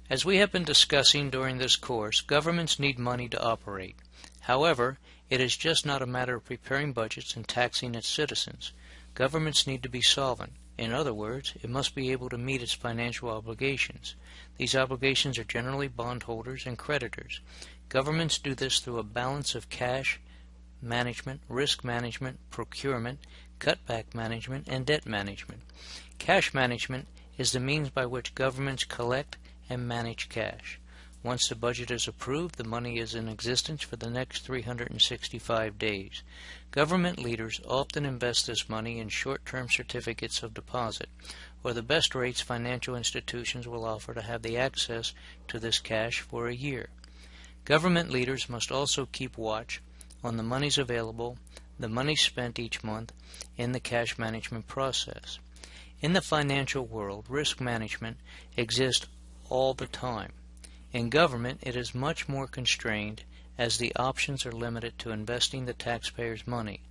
As we have been discussing during this course, governments need money to operate. However, it is just not a matter of preparing budgets and taxing its citizens. Governments need to be solvent. In other words, it must be able to meet its financial obligations. These obligations are generally bondholders and creditors. Governments do this through a balance of cash management, risk management, procurement, cutback management, and debt management. Cash management is the means by which governments collect and manage cash. Once the budget is approved, the money is in existence for the next 365 days. Government leaders often invest this money in short-term certificates of deposit, or the best rates financial institutions will offer to have the access to this cash for a year. Government leaders must also keep watch on the monies available, the money spent each month in the cash management process. In the financial world, risk management exists all the time. In government, it is much more constrained as the options are limited to investing the taxpayers' money.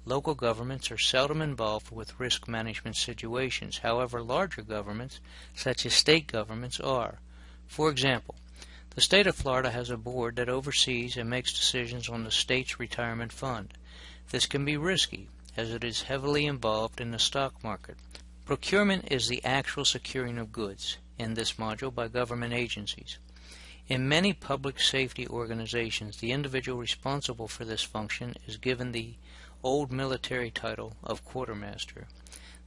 Local governments are seldom involved with risk management situations. However, larger governments, such as state governments, are. For example, the state of Florida has a board that oversees and makes decisions on the state's retirement fund. This can be risky, as it is heavily involved in the stock market. Procurement is the actual securing of goods in this module by government agencies. In many public safety organizations, the individual responsible for this function is given the old military title of quartermaster.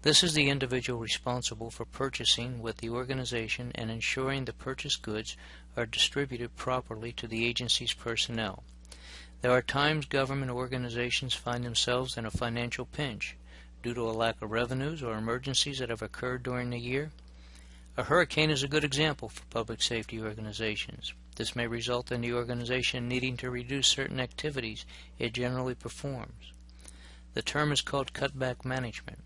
This is the individual responsible for purchasing with the organization and ensuring the purchased goods are distributed properly to the agency's personnel. There are times government organizations find themselves in a financial pinch due to a lack of revenues or emergencies that have occurred during the year. A hurricane is a good example for public safety organizations. This may result in the organization needing to reduce certain activities it generally performs. The term is called cutback management.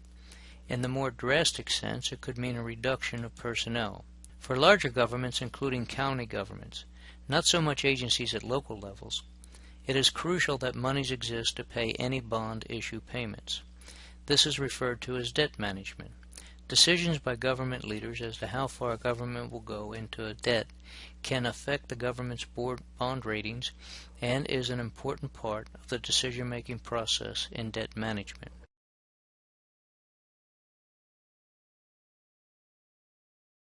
In the more drastic sense, it could mean a reduction of personnel. For larger governments, including county governments, not so much agencies at local levels, it is crucial that monies exist to pay any bond issue payments. This is referred to as debt management. Decisions by government leaders as to how far a government will go into a debt can affect the government's bond ratings and is an important part of the decision-making process in debt management.